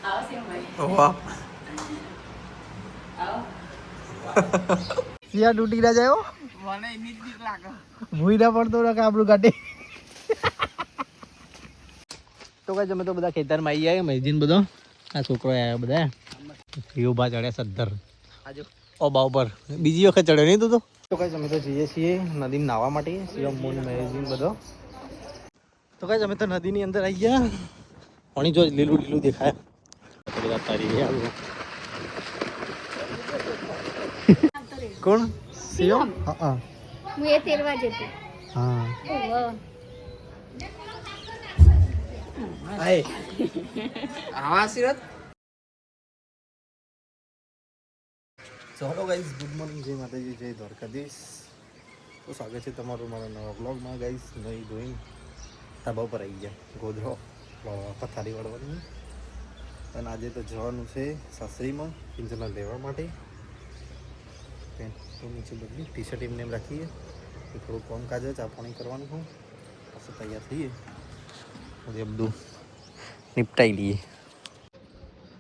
વાહ સિયા તૂટી ના જાય મને એની જ બીક લાગે ભૂઈ ના પડતો કે આપણું ગાડી તો કઈ અમે તો બધા ખેતરમાં આવી ગયા મહિજીન બધો આ છોકરો આવ્યા બધા ઉભા ચડ્યા સદ્ધર ઓબા ઉપર બીજી વખત ચડ્યો નહીં તું તો કઈ અમે તો જઈએ છીએ નદીમાં નાહવા માટે શિવમ મૂન મહેજીન બધો તો કઈ અમે તો નદીની અંદર આવી ગયા પાણી જો લીલું લીલું દેખાય બધા તારી ગયા કોણ શિવમ હા હું એ તેરવા જતી હા આય આવા સિરત ચલો ગાઈસ ગુડ મોર્નિંગ જય માતાજી જય દ્વારકાધીશ તો સ્વાગત છે તમારું મારા નવા બ્લોગમાં ગાઈસ નહીં ધોઈને ધાબા ઉપર આવી ગયા ગોધરો પથારી વાળવાની અને આજે તો જવાનું છે સાસરીમાં કિંજલને લેવા માટે પેન્ટ તો નીચે બદલી ટી શર્ટ એમને એમ રાખીએ થોડું કામ કાજ ચા પાણી કરવાનું હું પછી તૈયાર થઈએ પછી બધું નિપટાઈ લઈએ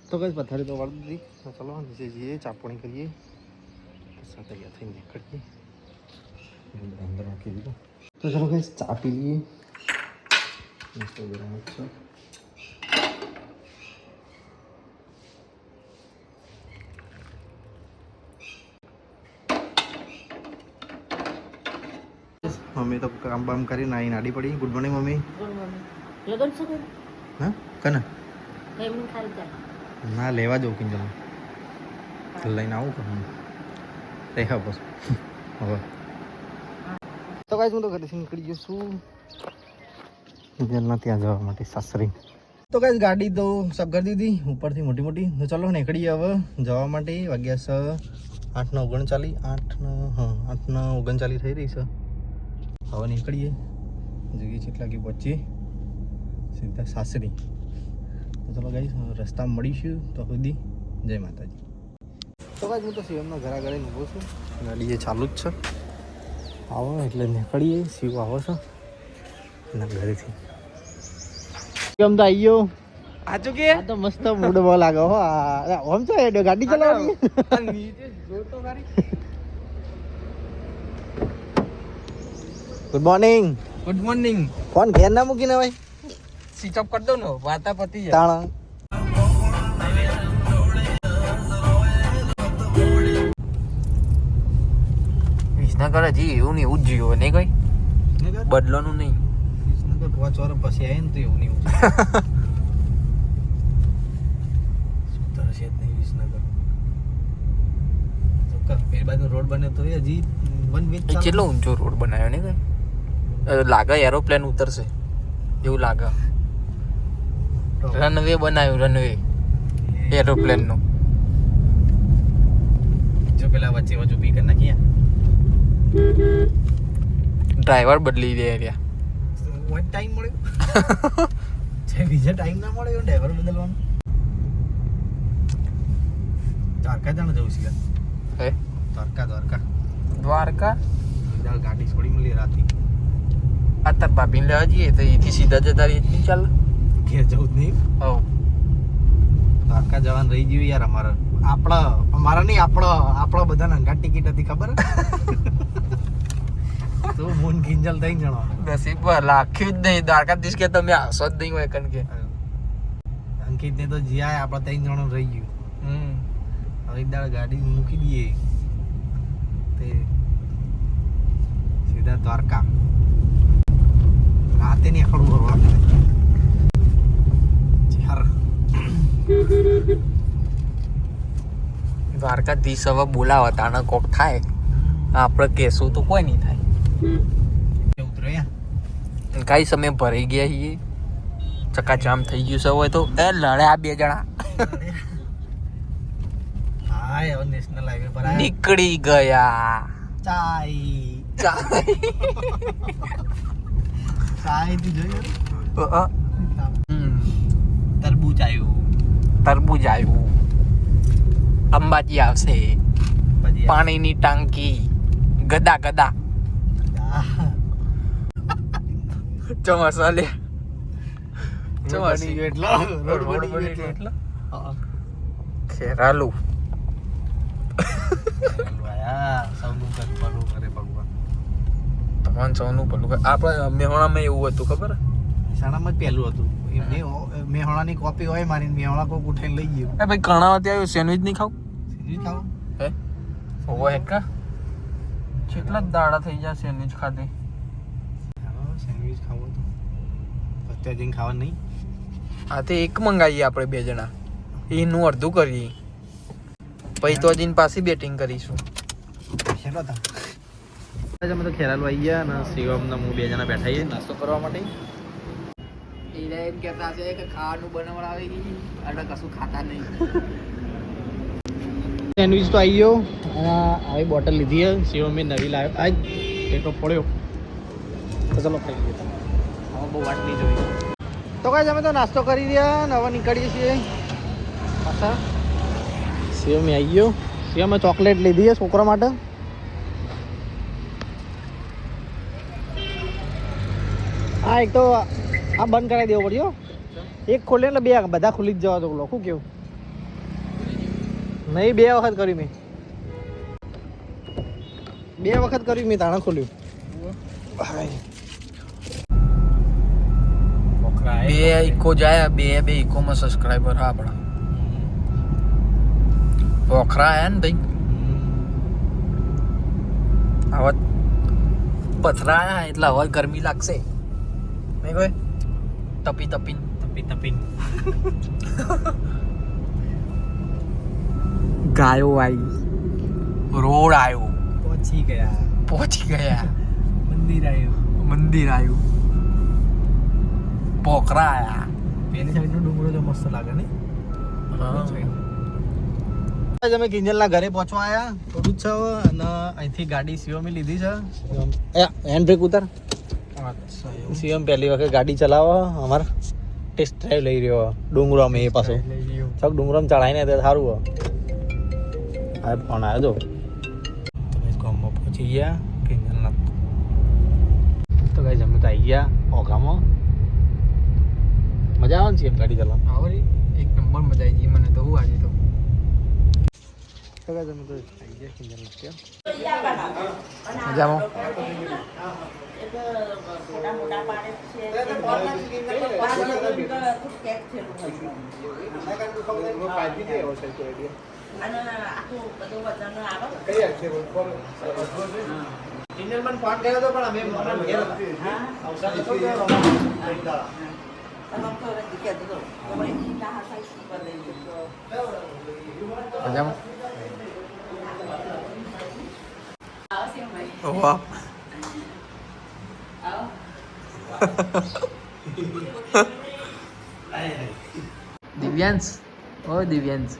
તો કઈ પથારી તો વાળી દીધી ચલો નીચે જઈએ ચા પાણી કરીએ પછી તૈયાર થઈને નીકળીએ અંદર રાખી દીધું તો ચલો કઈ ચા પી લઈએ મમ્મી તો કામ બામ કરીને આવીને આડી પડી ગુડ મોર્નિંગ મમ્મી હા કના ના લેવા જવું કિંજલ લઈને આવું કરું હા બસ હવે તો કાંઈ હું તો ઘરેથી નીકળી ગયો છું કિંજલના ત્યાં જવા માટે સાસરી તો કાંઈ ગાડી તો સબ કરી દીધી ઉપરથી મોટી મોટી તો ચાલો નીકળીએ હવે જવા માટે વાગ્યા 8:39 8:39 થઈ રહી છે હવે નીકળીએ જગ્યાએ કેટલા કે પહોંચીએ સીધા સાસરી તો ચલો ગાઈસ રસ્તામાં મળીશું તો સુધી જય માતાજી તો ગાઈસ હું તો શિવમના ઘર આગળ ઊભો છું ગાડી એ ચાલુ જ છે આવો એટલે નીકળીએ શિવ આવો છો એના ઘરેથી શિવમ તો આવી ગયો આજો કે આ તો મસ્ત મૂડ બહુ લાગે હો આમ તો ગાડી ચલાવવાની નીચે જોર તો ખરી good morning good morning phone ઘેર ના મૂકીને ભાઈ સ્વિચ ઓફ કરી દો ને વાતા પતી જાય તાણા વિસનગર હજી એવું ને એવું જ જીવો નહીં કોઈ બદલાનું નહીં વિસનગર 5 વર્ષ પછી આવે ને તો એવું નહીં સુધર છે જ નહીં વિસનગર તો પેલી બાજુ રોડ બને તો હજી વન વીક કેટલો ઊંચો રોડ બનાવ્યો ને કઈ લાગે એરોપ્લેન ઉતરશે એવું લાગે રનવે બનાવ્યું રનવે એરોપ્લેન નું જો પેલા વચ્ચે વચ્ચે બી કરી નાખ્યા ડ્રાઈવર બદલી દે રહ્યા વન ટાઈમ મળ્યો છે બીજા ટાઈમ ના મળ્યો ડ્રાઈવર બદલવાનો દ્વારકા જાણ જવું છે હે દ્વારકા દ્વારકા ગાડી છોડી મળી રાતી આ તાર ભાભીને લેવા જઈએ તો અહીંથી સીધા જતા રહીએ નહીં ચાલે ઘેર જવું જ નહીં હવ દ્વારકા જવાનું રહી ગયું યાર અમારા નહીં આપણો બધાને અંગાટ ટિકિટ હતી ખબર તો મૂન કિંજલ 3 જણો નસીબ લાખ્યું જ નહીં દ્વારકાધીશ કે તમે આવશો જ નહીં હોય કણ કે અંકિત ને તો જ્યાં આપણે 3 જણો રહી ગયું હવે એક દાડ ગાડી મૂકી દઈએ તે સીધા દ્વારકા રાતે ની ખડું કરવા યાર દ્વારકાધીશ હવે બોલાવો તાણે કોક થાય આપણે કહેશું તો કોઈ નહીં થાય ઉતર્યા કઈ સમય ભરાઈ ગયા છીએ ચકાજામ થઈ ગયું છે હોય તો એ લડ્યા 2 જણા હા હવે નેશનલ હાઈવે પર નીકળી ગયા ચાય થી જોયું તરબૂચ આવ્યું અંબાજી આવશે પાણીની ટાંકી ગદા ચોમાસા લે ચોમાસી એટલો રોડ બની ગયો એટલો ખેરાલુ આયા સૌનું ભલું કરે ભગવાન. ભગવાન સૌનું ભલું કરે. આપણે મેહોણામાં એવું હતું ખબર શાણામાં જ પહેલું હતું એમને મેહોણાની કોપી હોય મારી મેહોણા કોક ઉઠાઈને લઈ ગયું. એ ભાઈ કર્ણાવતી આવ્યું સેન્ડવિચ નહીં ખાવ સીધી ખાવ હે ઓવો હેકા કેટલા જ દાડા થઈ જાય સેન્ડવિચ ખાતે સેન્ડવિચ ખાવો તો અત્યારે જઈને ખાવા નહીં. આ તે એક મંગાવીએ આપણે 2 જણા એનું અડધું કરીએ પછી તો જઈને પાછી બેટિંગ કરીશું. ચલો તા અમે તો ખેરાલુ આવી ગયા અને શિવમના હું 2 જણા બેઠા છીએ નાસ્તો કરવા માટે. એમ કહેતા છે કે ખાવાનું બનાવડાવી એટલે કશું ખાતા નહીં. સેન્ડવિચ તો આવી ગયો અને આવી બોટલ લીધી છે શિવમે નવી લાવ્યો આજ પેટો પડ્યો તો ચલો ખાઈ લઈએ. હવે બહુ વાટ નહીં જોઈ તો કાંઈ અમે તો નાસ્તો કરી રહ્યા અને હવે નીકળીએ છીએ પાછા. શિવમે આવી ગયો. શિવમે ચોકલેટ લીધી છે છોકરા માટે. હા એક તો આ બંધ કરાવી દેવો પડ્યો. એક ખોલે એટલે 2 બધા ખુલી જ જવા તો શું કેવું નહીં 2 વખત કર્યું મેં 2 વખત કર્યું મેં તાણે ખોલ્યું. બે ઇકો જાય બે ઇકોમાં સબસ્ક્રાઈબર હા આપણા વખરા આયા ને ભાઈ હવે પથરા આયા એટલે હવે ગરમી લાગશે નહીં કોઈ તપી ગાયો આવી રોડ આવ્યો પહોંચી ગયા મંદિર આવ્યું પોખરા આયા પેલી સાઈડનો ડુંગરો તો મસ્ત લાગે ને. અમે કિંજલના ઘરે પહોંચવા આવ્યા થોડું જ છે હવે અને અહીંથી ગાડી શિવમે લીધી છે. હેન્ડ બ્રેક ઉતાર. શિવમ પહેલી વખત ગાડી ચલાવો અમારે ટેસ્ટ ડ્રાઈવ લઈ રહ્યો ડુંગરામાં. એ પાછો ચોક ડુંગરામાં ચડાવીને તો સારું હોય. હા ફોન આવ્યો તો ગામમાં પહોંચી ગયા કિંજલના. તો કઈ જમે તો આવી ગયા ઓઘામાં. મજા આવે ને શિવમ ગાડી ચલાવવા? આવરી એક નંબર મજા આવી ગઈ મને તો હું આજે તો તમે તો આવી ગયા કિંજલના ત્યાં મજામાં ફોન કર્યો તો પણ અમે મજામાં વાહ દિવ્યાંશ ઓ દિવ્યાંશ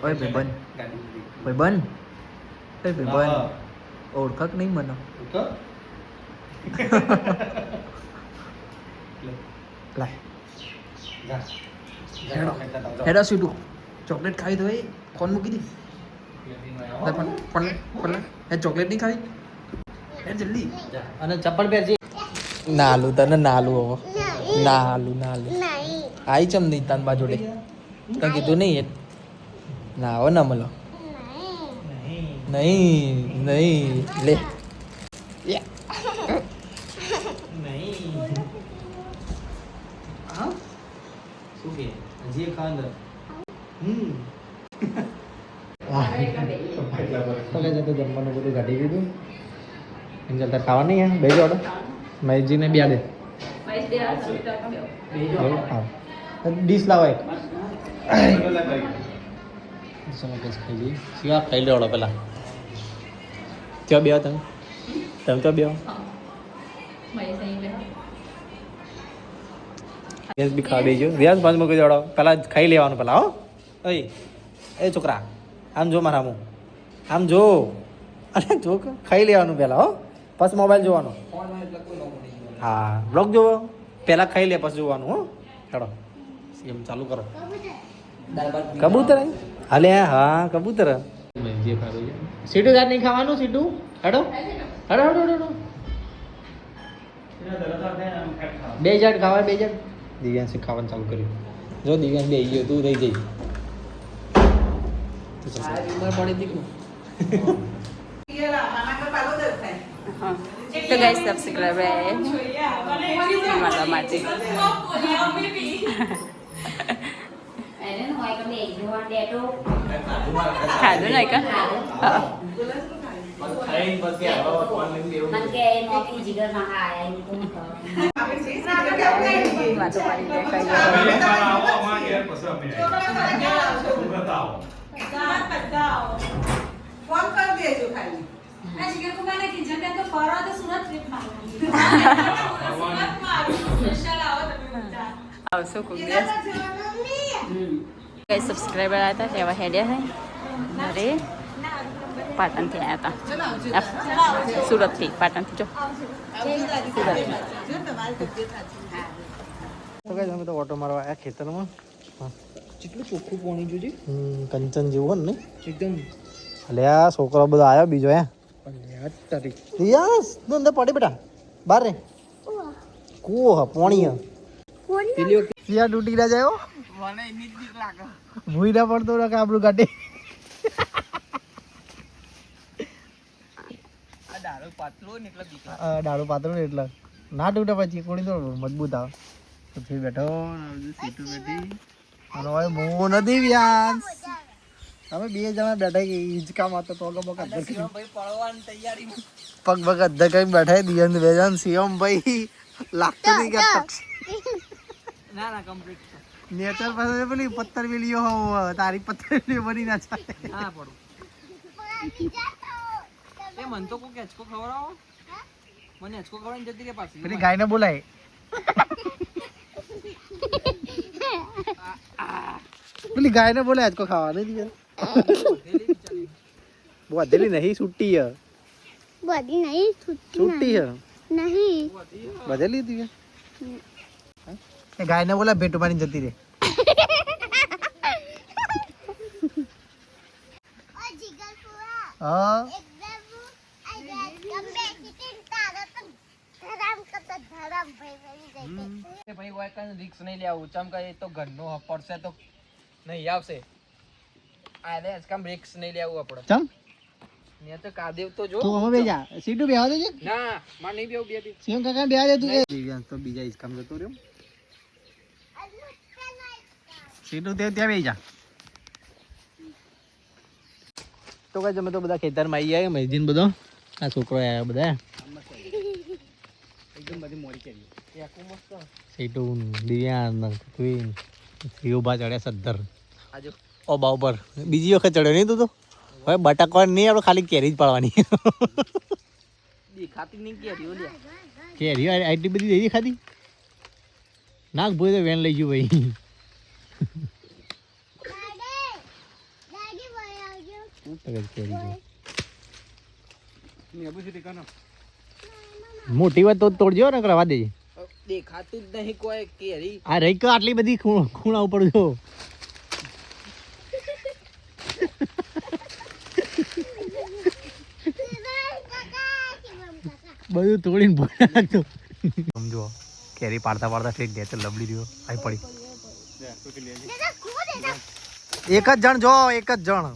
ઓય ભાઈબંધ ઓળખક નહીં મને હેડો સીટું ચોકલેટ ખાવી તો કોણ મૂકી દી પણ ચોકલેટ નહીં ખાવી હે જલ્દી અને ચપ્પલ પહેરજે. નાલું તને નાલું હવે નાલું આઈ ચમ નહીં તાન બા જોડે તને કીધું નહીં ના આવો ના મળો નહીં લે શું કે હજી ખાંડ જમવાનું બધું કાઢી દીધું. એન્જલ તાર ખાવા નહીં બે જોડે મહેશજીને બે દે ડીશ લાવો એક ખાઈ જઈએ શિવા ખાઈ લેવડો પેલા ત્યાં બે તમે ત્યાં બે ગેસ બી ખાવા દેજો રિયાઝ પાંચ મૂકી દેવડો પેલા ખાઈ લેવાનું પેલા હો એ છોકરા આમ જો મારા આમ જો અરે જો ખાઈ લેવાનું પહેલાં હો પછી મોબાઈલ જોવાનો. હા બ્લોગ જોવો પહેલાં ખાઈ લે પછી જોવાનું હો. હેડો એમ ચાલુ કરો. કબૂતર હાલે હા કબૂતર જે ખાધું સીટું તાર નહીં ખાવાનું સીટું હેડો હેડો હેડો હેડો બે જણ ખાવા બે જણ દિવ્યાંશે ખાવાનું ચાલુ કર્યું જો દિવ્યાંશ બે ગયો તું રહી જઈ ઉંમર પડી દીકરું તો ગાઈસ સબસ્ક્રાઇબર મારા માટે ખાધું નહીં કા વાતો પાડી દે ફોન કરી દેજો ખાલી આ શિખર કુમારને કિચન કે તો ફરવા તો સુરત ટ્રીપ મારવાની સુરતમાં આવી સ્પેશિયલ આવો તમે બધા આવશો ખૂબ દિવસ કઈ સબસ્ક્રાઈબર આવ્યા હતા તેવા હેડ્યા છે ઘરે પાટણથી આવ્યા હતા સુરતથી પાટણથી જો તો ગાઈસ અમે તો ઓટો મારવા આવ્યા ખેતરમાં કેટલું ચોખ્ખું પાણી જોજે કંચન જેવું ને એકદમ અલ્યા છોકરો બધો આવ્યો બીજો તારી યસ તું અંદર પડી બેટા બાર રે કુવો પોણી પેલી વખતે સિયા તૂટી ના જાય મને એની જ બીક લાગે ભૂઈ ના પડતો કે આપણું કાઢે આ દારૂ પાતળો ને એટલે બીક લાગે દારૂ પાતળું ને એટલે ના તૂટે પછી કોણી તો મજબૂત આવે તો ફરી બેઠો સીટું બેઠી અને હવે મો નથી વ્યાસ અમે બે જણા બેઠા કે હિંચકામાં તો પગ પગ અધર ભાઈ પડવાની તૈયારી પગ પગ અધર કઈ બેઠા દિયન બે જણ શિવમ ભાઈ લાગતો નહીં કે ના ના કમ્પ્લીટ નેચર પાસે પેલી પથ્થર વેલીઓ હોવ તારી પથ્થર વેલીઓ બની ના ચાલે ના પડું એ મન તો કોઈ હેચકો ખવડાવો મને હેચકો ખવડાવીને જતી કે પાછી પેલી ગાયને બોલાય પેલી ગાયને બોલાય આજકો ખાવા નહીં દિયન वो अधेली नहीं छुट्टी है बड़ी नहीं छुट्टी है नहीं बदली थी ये गाय ने बोला बेटू पानी जती रे हाँ ભાઈ હોય કઈ રિક્સ નહીં લેવું ચમકા એ તો ઘરનો પડશે તો નહીં આવશે આને કામ રિક્સ નહીં લેવું આપણે चम ને તો કાદેવ તો જો तू हमें भेजा सीटू बेहा दे ના માં નહીં બેવ બે બી सीएम काका बेहा दे तू दिव्यांश तो बीजा इस काम जतो રહ્યો सीटू તે ત્યાં બેહી જા તો ગાઈસ અમે તો બધા ખેતરમાં આવી ગયા મૈદીન બધો આ છોકરો આયા બધા એકદમ બધી મોરી કરી એકુ મસ્ત सीटू दिव्यांश क्वीन યોબા ચડ્યા સદ્ધર આજો ઓ બા ઉપર બીજી વખત ચડ્યો નહીં તું તો હવે બટાકવાની નહીં આપણે ખાલી કેરી જ પાડવાની દેખાતી નહીં કે રહ્યો લે કેરી આટલી બધી જઈ ખાધી નાક ભોય તો વેન લઈ ગયું ભાઈ કેરી મોટી વાત તો તોડજો ને કરવા દેજે દેખાતું જ નહીં કોઈ કેરી આ રહી કે આટલી બધી ખૂણા ઉપર જો બધું તોડીને ભોય નાખતો સમજો કેરી પાડતા પાડતા ઠેક ગયા તો લબડી રહ્યો આવી પડી એક જ જણ જો એક જ જણ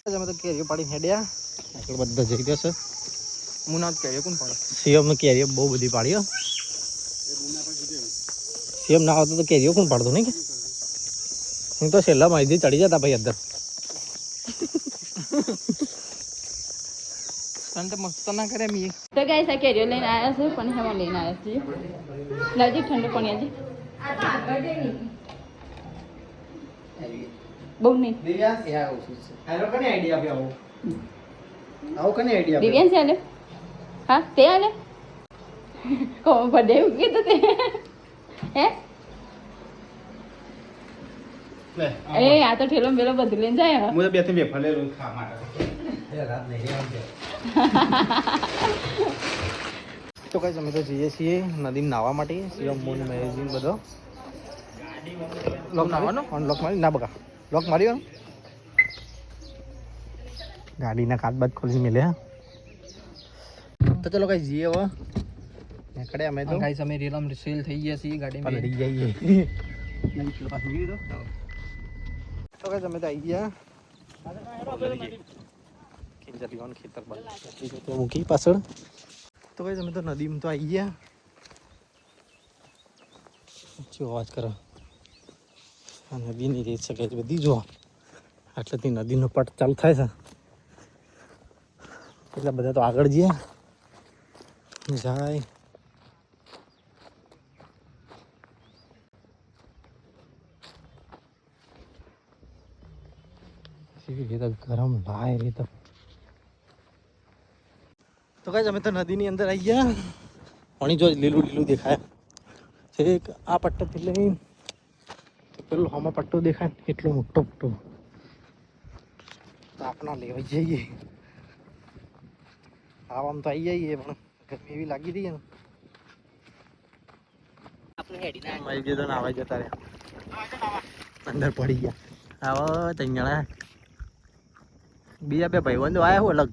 અમે તો કેરીઓ પાડીને હેડ્યા આગળ બધા જઈ ગયા છે હું ના કેરી કોણ પાડે સીએમ કેરીઓ બહુ બધી પાડી સીએમ ના આવતો તો કેરીઓ કોણ પાડતો નહીં કે હું તો છેલ્લા માહિતી ચડી જતા ભાઈ અંદર તને તો મસ્ત ના કરે મી તો ગાઈસ આ કેરીઓ લઈને આવ્યા છે પણ હેમાં લઈને આવ્યા છીએ લાજી ઠંડુ પાણી આજે બહુ નહીં હેલો કને આઈડિયા આપી આવો કને આઈડિયા દિવ્યાંશ આલે હા તે આલે કોમ પડે એવું કીધું તે હે લે એ આ તો ઠેલો મેલો બધું લઈને જાય હું તો બે થી વેફર લઈ લઉં ખા માટે રાત નહીં આવજે તો કઈ અમે તો જઈએ છીએ નદીમાં નાહવા માટે શિવમ મોન મેરેજીન બધો લોક નાવાનો લોક મારી ના બકા લોક માર્યો ગાડીના કાચ બાદ ખોલીને મેલે તો ચલો કઈ જઈએ હવે નીકળે અમે તો ગાઈસ અમે રેલમ સેલ થઈ ગયા છીએ ગાડીમાં પલડી જઈએ તો કઈ તમે તો આવી ગયા ખેતર બાજુ મૂકી પાછળ તો કઈ તમે તો નદીમાં તો આવી ગયા શું અવાજ કરો આ નદીની રેત શકે છે બધી જો આટલેથી નદીનો પટ ચાલુ થાય છે એટલા બધા તો આગળ જઈએ જાય ગરમ લાય રે તો કઈ અમે તો નદીની અંદર આવી ગયા પાણી જો લીલું લીલું દેખાય છેક આ પટ્ટાથી લઈને પેલો હમો પટ્ટો દેખાય ને એટલો મોટો પટ્ટો તો આપણા લેવા જઈએ આમ તો આવી જઈએ પણ ગરમી એવી લાગી રહી ને આવી ગયો તો નાવા જતા રહ્યા અંદર પડી ગયા આવો ત્રણ જણા બીજા બે ભાઈબંધો આવ્યા હું અલગ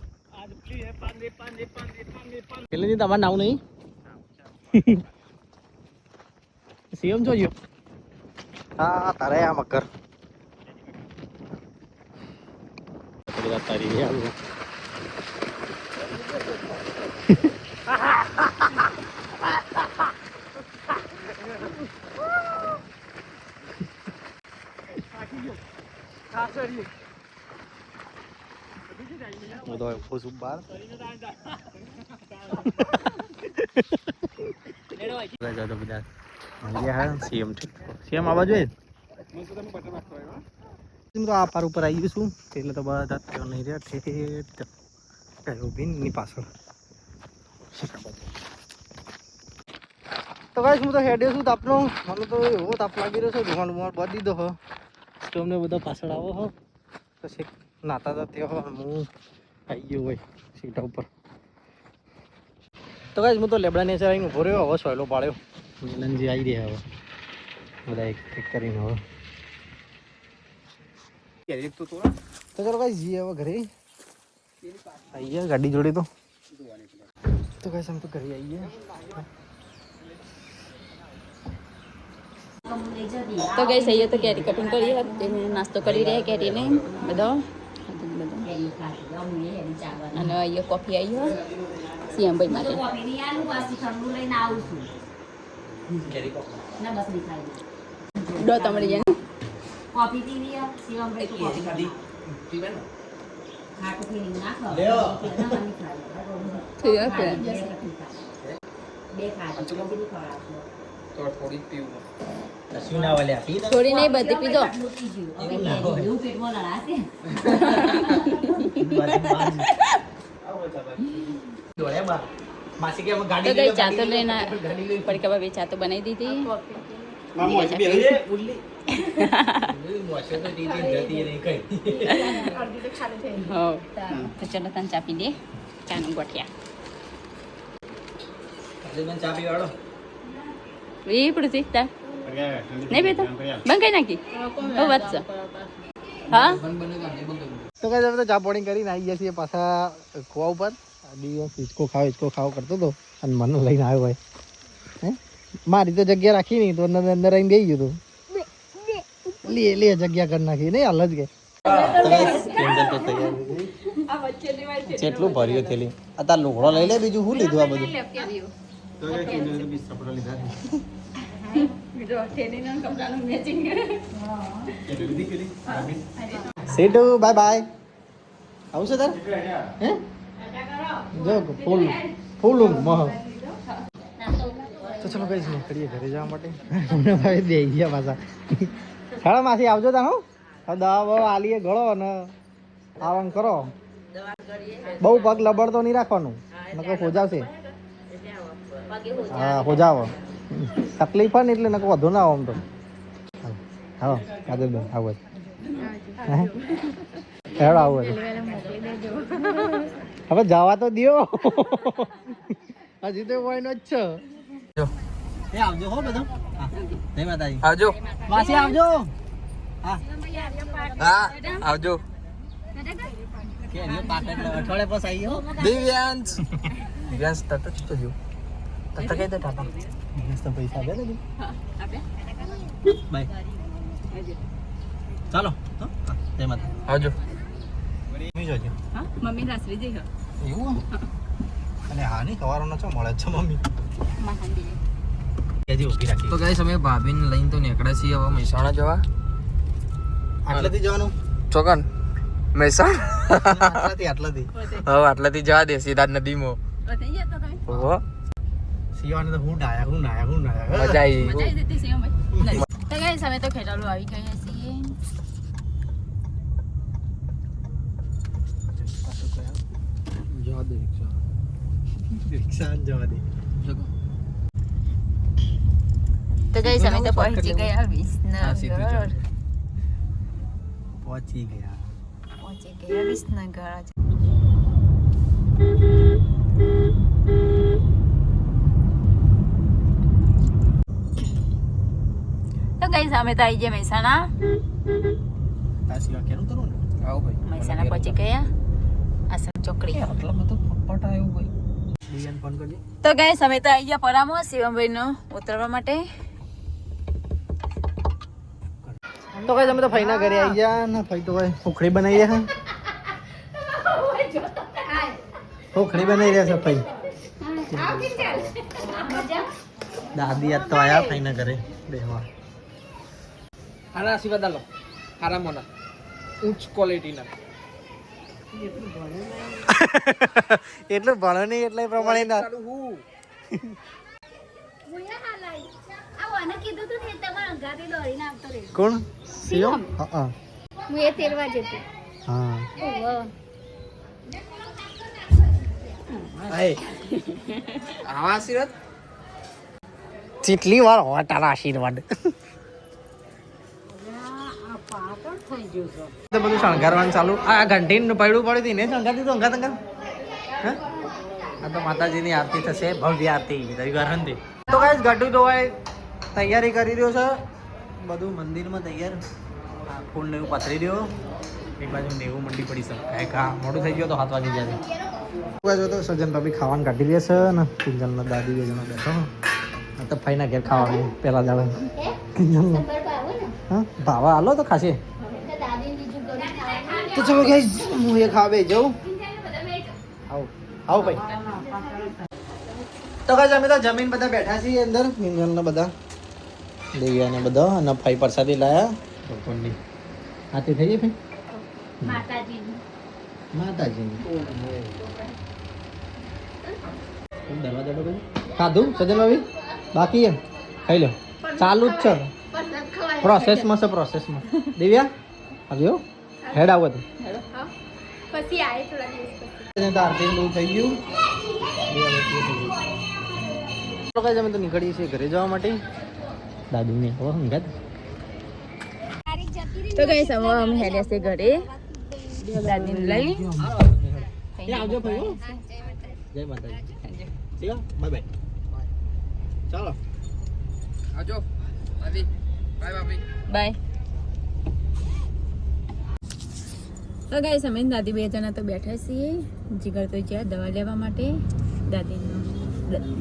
પેલે ની તમારું નામ નહીં સીએમ જોયો હા તારે આ મકર તારી હું તો ફૂસ બાર બધા સીએમ આવવા જોઈએ તો આ પાર ઉપર આવી ગયું છું એટલે તો બધા ત્યાં નહીં રહ્યા ઠેઠ ઉભી પાછળ તો ગાઈસ હું તો હેડ્યો છું તાપનો મને તો એવો તાપ લાગી રહ્યો છે ધુમાડ ધુમાડ બાંધી દીધો હો તો અમને બધા પાછળ આવો હો તો શેક નાતા હતા ત્યાં હું આવી ગયો હોય સીટા ઉપર તો ગાઈસ હું તો લેબડા નેચર આવીને ઊભો રહ્યો હવે સોયલો પાડ્યો મિલનજી આવી રહ્યા હવે બધા એક કરીને હવે તો ચાલો ગાઈસ જઈએ હવે ઘરે આવી ગયા ગાડી જોડે તો ગાઈસ हम तो ઘરે આવી ગયા તો ગઈ સહીએ તો કેરી કટિંગ કરી તેને નાસ્તો કરી રહ્યા કેરીને બધો અને અહીંયા કોફી આવી સીએમભાઈ માટે દો તમારી જાય કોફી પીવી સીએમભાઈ તો કોફી ખાધી ખાટું પીને નાખો થઈ હશે બે ખાટું પીવી ખવડાવજો થોડી પીવું થોડી નહીં બધી પીધો એવું પેટમાં લડાશે તો ગઈ ચા તો લઈને પડી કબાબી ચા તો બનાવી દીધી તો ચલો તને ચા પી દે ચાનું ગોઠિયા એ પડતી તા નહીં બેટા બંધ કઈ નાખી ઓ વાત છે હા તો કઈ તમે તો ચા પાણી કરીને આવી ગયા છીએ પાછા કુવા ઉપર દિવસ હિચકો ખાવ કરતો હતો અને મને લઈને આવ્યો ભાઈ હે મારી તો જગ્યા રાખી નહીં તો અંદર આવીને બેસી ગયો તો લે જગ્યા કરી નાખી નહીં હાલ જ કે જેટલું ભર્યું થેલી આ તાર લુગડો લઈ લે બીજું શું લીધું આ બધું સેટુ બાય બાય આવશે તાર હે જો ફૂલ મહ તો ચલો કઈ નીકળીએ ઘરે જવા માટે અમને ભાઈ દે ગયા પાછા સાડા માસી આવજો તા હો દવા આલીએ ગળો અને આરામ કરો બહુ પગ લબડતો નહીં રાખવાનું નકર હોજાવશે હા હોજાવ તકલીફ હોય ને એટલે નકર વધુ ના આવો આમ તો હા કાદરબેન આવો હેડ આવો હવે જવા તો દો હજી તો કોઈ નો જ છે એ આવજો હો બધો જય માતાજી આવજો માસી આવજો હા આવજો કેરીઓ પાક એટલે અઠવાડિયે પછી આવી ગયો દિવ્યાંશ દિવ્યાંશ તત જ તો જો તત કઈ દે ટાટા તો પૈસા આપે ને આપ્યા બાય ચાલો હા જય માતા આવજો મમ્મી જોજો હા મમ્મી રાસરી જઈ હા એવું અને હા નહીં સવારનો છો મળે છે મમ્મી મહાંડી કેજી ઊભી રાખી તો ગાઈસ અમે ભાભીને લઈને તો નીકળ્યા છીએ હવે મહેસાણા જવા આટલેથી જવાનું ચોકન મહેસાણા આટલાથી હવે આટલાથી જવા દે સીધા નદીમાં થઈ જતા તમે ઓહો સિવાને તો હું નાયા મજા આવી મજા આવી જતી છે અમે તો ગાઈસ અમે તો ખેડાલું આવી ગયા છીએ જવા દે રિક્ષા જવા દે તો ગાઈસ અમે તો પહોંચી ગયા હા, સીધું વિસનગર જવાનું. પહોંચી ગયા પહોંચી ગયા વિસનગર તો ગાઈસ અમે તો આવી ગયા મહેસાણા તાર સિવા કેનું કરું ને આવો ભાઈ મહેસાણા પહોંચી ગયા આસન ચોકડી આટલા બધો ફટફટ આવ્યો ભાઈ દિવ્યાને ફોન કરજે તો ગાઈસ અમે તો આવી ગયા પરામો શિવમભાઈ નો ઉતરવા માટે તો કઈ તમે તો ફઈના ઘરે આવી ગયા ને ફઈ તો કઈ ઉખડી બનાવી રહ્યા ઉખડી બનાવી રહ્યા છે ફઈ દાદી આજ તો આયા ફઈના ઘરે બેહવા આના આશીર્વાદ આલો હારા મોના ઉચ્ચ ક્વોલિટીના એટલું ભણો નહીં એટલે પ્રમાણે ના કોણ શિવમ હા હું એ તેરવા જતી હા ઓહો આવા આશીર્વાદ કેટલી વાર હોય તારા આશીર્વાદ તો બધું શણગારવાનું ચાલુ આ ઘંટીને પડ્યું પડ્યું હતું ને શણગારતી તો અંગાત અંગાત હા આ તો માતાજીની આરતી થશે ભવ્ય આરતી રવિવાર હતી તો કાંઈ ઘટું તો હોય તૈયારી કરી રહ્યો છે બધું મંદિરમાં તૈયાર આ ફૂલ ને એવું પાથરી રહ્યો એક બાજુ નેવું મંડી પડી છે કાંઈ કા મોડું થઈ ગયું તો 7 વાગી ગયા છે તો સજન ભાભી ખાવાનું કાઢી લે છે ને કિંજલના દાદી બે જણા બેઠો આ તો ફાઈના ઘેર ખાવાનું પહેલા દાડા કિંજલનો હા ભાવા હાલો તો ખાશે તો ચલો ગાઈસ હું એ ખાવે જાઉં આવો આવો ભાઈ તો ગાઈસ અમે તો જમીન બધા બેઠા છીએ અંદર કિંજલના બધા દેવિયાને બધા અને ફાઈ પ્રસાદી લાયા ભગવાનની આરતી થઈ ગઈ ભાઈ માતાજીની દરવાજા તો ખાધું સજન ભાભી બાકી એમ ખાઈ લો ચાલુ જ છે પ્રોસેસમાં છે પ્રોસેસમાં દિવ્યા આવ્યો હેડ આવો તો પછી આવે થોડા દિવસ પછી આરતી બહુ થઈ ગયું અમે તો નીકળીએ છીએ ઘરે જવા માટે દાદીને હવે હંગાત તો ગાઈસ અમે હેલ્યા છે ઘરે દાદીને લઈ આવજો ભાઈ જય માતાજી ઠીક બાય બાય ચાલો આવજો ભાભી બાય ભાભી બાય તો ગાઈસ અમે દાદી બે જણા તો બેઠા છીએ જીગર તો જ્યાં દવા લેવા માટે દાદીનો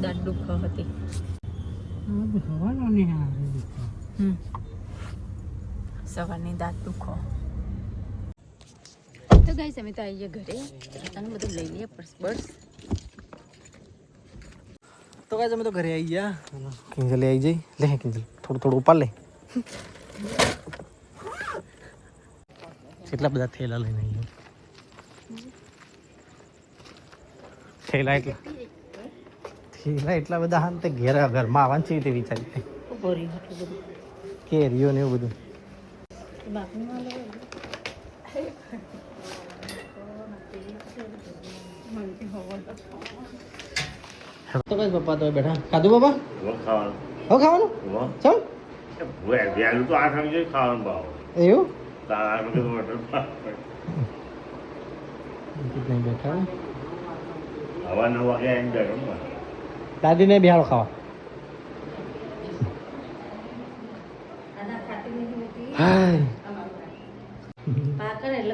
દાંત દુખો હતી સવારની દાંત દુખો તો ગાઈસ અમે તો આવી ગયા ઘરે અને બધું લઈ લઈએ પર્સ બર્સ તો કાંઈ અમે તો ઘરે આવી ગયા કિંજલે આવી જઈ લે કિંજલ થોડું થોડું ઉપર લે કેટલા બધા થેલા લઈને આવી થેલા એટલા બધા હા તે ઘેર ઘરમાં આવવાનું છે તે વિચારી કેરીઓ ને એવું બધું તો કઈ પપ્પા તો બેઠા ખાધું બાબા હવે ખાવાનું ચમ વહેલું તો 8 વાગે ખાવાનું ભાવ એવું તારા નહીં બેઠા હવા 9 વાગે આવીને બેઠો દાદીને બિહારો ખાવા હાય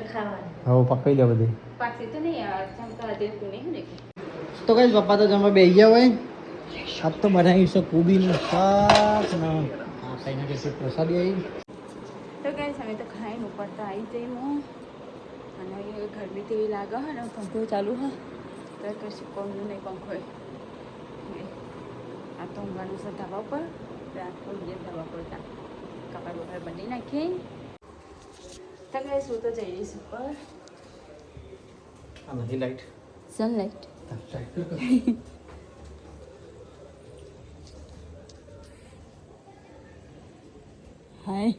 હવે પકડી લે બધી પાકશે તો નહીં યાર ચમકા દેતું નહીં ને તો કઈ પપ્પા તો જમવા બેસી ગયા હોય આજ તો બનાવ્યું છે કોબીનું શાક ને આ ખાઈને કઈ પ્રસાદી આવી તો ગાઈસ અમે તો ખાઈને ઉપર તો આવી જઈ હું અને ગરમી તેવી લાગે હે ને પંખો ચાલુ હા તો કશું કોમનું નહીં પંખો આ તો ઊંઘવાનું છે ધાબા ઉપર રાત ઊંઘીએ ધાબા પર કપડા બપડા બની નાખીએ તો ગાઈસ હું તો જઈ રહીશ ઉપર આ નહીં લાઈટ સનલાઇટ હાય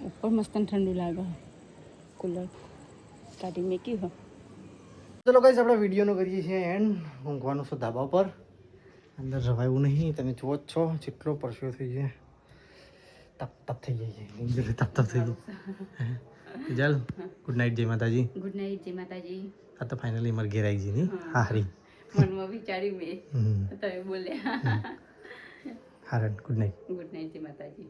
ઉપર મસ્ત ઠંડુ લાગે કુલર કાઢી મેકી હો ચલો ગાઈસ આપણે વિડીયોનો કરીએ છીએ એન્ડ ઊંઘવાનું છે ધાબા પર અંદર રવાયું નહીં તમે જુઓ જ છો જેટલો પરસ્યો થઈ જાય તપ તપ થઈ જાય છે નીંદર તપ તપ થઈ જાય ચાલ ગુડ નાઇટ જય માતાજી ગુડ નાઇટ જય માતાજી આ તો ફાઇનલી મારે ઘેર આવી ગઈ નહીં હારી મનમાં વિચાર્યું મેં તમે બોલ્યા હારણ ગુડ નાઇટ ગુડ નાઇટ જય માતાજી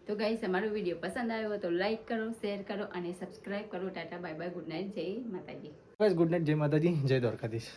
તો ગાઈસ અમારો વિડીયો પસંદ આવ્યો તો લાઈક કરો શેર કરો અને સબસ્ક્રાઇબ કરો Tata bye bye good night જય માતાજી ગાઈસ ગુડ નાઇટ જય માતાજી જય દ્વારકાધીશ